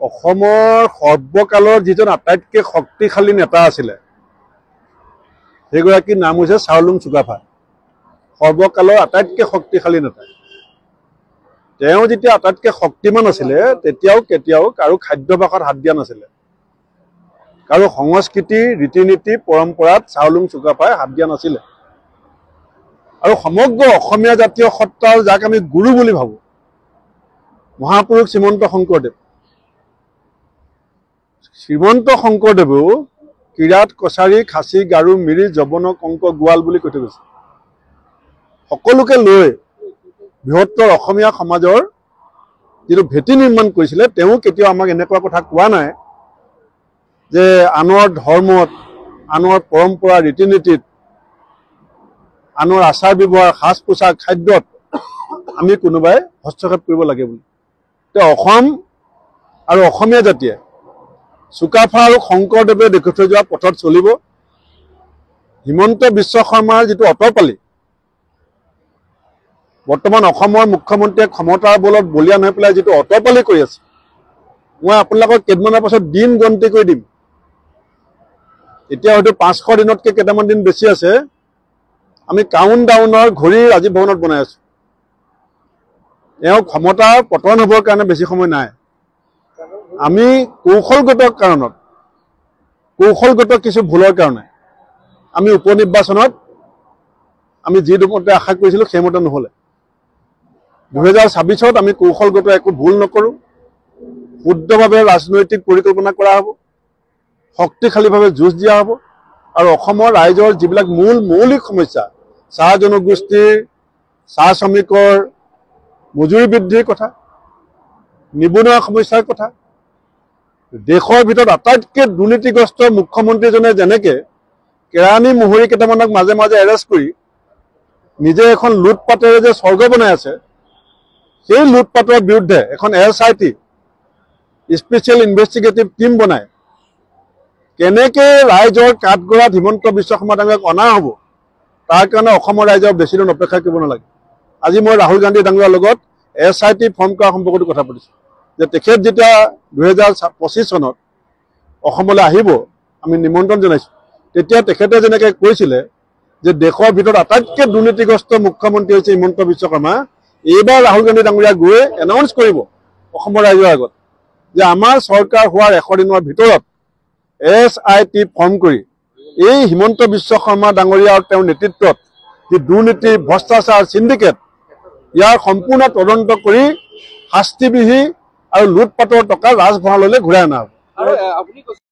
অসমৰ সৰ্বকালৰ যিজন আটাইতকৈ শক্তিশালী নেতা আছিলে সেইগৰাকীৰ নাম হৈছে চাওলুং চুকাফা। সৰ্বকালৰ আটাইতকৈ শক্তিশালী নেতা। তেওঁ যেতিয়া আটাইতকৈ শক্তিমান আছিলে তেতিয়াও কেতিয়াও কাৰো খাদ্যাভ্যাসত হাত দিয়া নাছিলে। কাৰো সংস্কৃতি ৰীতি নীতি পৰম্পৰাত চাওলুং চুকাফাই হাত দিয়া নাছিলে। আৰু সমগ্ৰ অসমীয়া জাতীয় সত্তাৰ যাক আমি গুৰু বুলি ভাবোঁ মহাপুৰুষ শ্ৰীমন্ত শংকৰদেৱ। শ্ৰীমন্ত শংকৰদেৱেও কিৰাত কছাৰী খাচী গাৰু মিৰি যৱন কংক গোৱাল বুলি কৈ থৈ গৈছে। সকলোকে লৈ বৃহত্তৰ অসমীয়া সমাজৰ যিটো ভেটি নিৰ্মাণ কৰিছিলে তেওঁ কেতিয়াও আমাক এনেকুৱা কথা কোৱা নাই যে আনৰ ধৰ্মত আনৰ পৰম্পৰা ৰীতি নীতিত আনৰ আচাৰ ব্যৱহাৰ সাজ পোছাক খাদ্যত আমি কোনোবাই হস্তক্ষেপ কৰিব লাগে বুলি। তেওঁ অসম আৰু অসমীয়া জাতিয়ে চুকাফা আৰু শংকৰদেৱে দেখুৱাই থৈ যোৱা পথত চলিব। হিমন্ত বিশ্ব শৰ্মাৰ যিটো অটপালি বৰ্তমান অসমৰ মুখ্যমন্ত্ৰীয়ে ক্ষমতাৰ বলত বলীয়ান হৈ পেলাই যিটো অটপালি কৰি আছে মই আপোনালোকক কেইদিনমানৰ পাছত দিন গন্তি কৰি দিম। এতিয়া হয়তো 500 দিনতকৈ কেইটামান দিন বেছি আছে। আমি কাউণ্ট ডাউনৰ ঘড়ী ৰাজীৱ ভৱনত বনাই আছো। এওঁ ক্ষমতাৰ পতন হ'বৰ কাৰণে বেছি সময় নাই। আমি কৌশলগত কাৰণত কৌশলগত কিছু ভুলৰ কাৰণে আমি উপ নিৰ্বাচনত আমি যিমতে আশা কৰিছিলোঁ সেইমতে নহ'লে। 2026ত আমি কৌশলগত একো ভুল নকৰোঁ। শুদ্ধভাৱে ৰাজনৈতিক পৰিকল্পনা কৰা হ'ব, শক্তিশালীভাৱে যুঁজ দিয়া হ'ব আৰু অসমৰ ৰাইজৰ যিবিলাক মৌলিক সমস্যা চাহ জনগোষ্ঠীৰ চাহ শ্ৰমিকৰ মজুৰি বৃদ্ধিৰ কথা, নিবনুৱা সমস্যাৰ কথা, দেশৰ ভিতৰত আটাইতকৈ দুৰ্নীতিগ্ৰস্ত মুখ্যমন্ত্ৰীজনে যেনেকৈ কেৰাণী মোহৰি কেইটামানক মাজে মাজে এৰেষ্ট কৰি নিজে এখন লুটপাটেৰে যে স্বৰ্গ বনাই আছে সেই লুটপাটৰ বিৰুদ্ধে এখন SIT স্পেচিয়েল ইনভেষ্টিগেটিভ টিম বনাই কেনেকৈ ৰাইজৰ কাঠগড়াত হিমন্ত বিশ্ব শৰ্মা ডাঙৰীয়াক অনা হ'ব তাৰ কাৰণে অসমৰ ৰাইজৰ বেছি দিন অপেক্ষা কৰিব নালাগে। আজি মই ৰাহুল গান্ধী ডাঙৰীয়াৰ লগত SIT ফৰ্ম কৰা সম্পৰ্কতো কথা পাতিছোঁ যে তেখেত যেতিয়া 2025 চনত অসমলৈ আহিব আমি নিমন্ত্ৰণ জনাইছোঁ। তেতিয়া তেখেতে যেনেকৈ কৈছিলে যে দেশৰ ভিতৰত আটাইতকৈ দুৰ্নীতিগ্ৰস্ত মুখ্যমন্ত্ৰী হৈছে হিমন্ত বিশ্ব শৰ্মা, এইবাৰ ৰাহুল গান্ধী ডাঙৰীয়া গৈ এনাউন্স কৰিব অসমৰ ৰাইজৰ আগত যে আমাৰ চৰকাৰ হোৱাৰ 100 দিনৰ ভিতৰত SIT ফৰ্ম কৰি এই হিমন্ত বিশ্ব শৰ্মা ডাঙৰীয়া আৰু তেওঁৰ নেতৃত্বত যি দুৰ্নীতি ভ্ৰষ্টাচাৰ চিণ্ডিকেট ইয়াৰ সম্পূৰ্ণ তদন্ত কৰি শাস্তিবিহী আৰু লুটপাটৰ টকা ৰাজভঁৰাললৈ ঘূৰাই অনা হ'ব।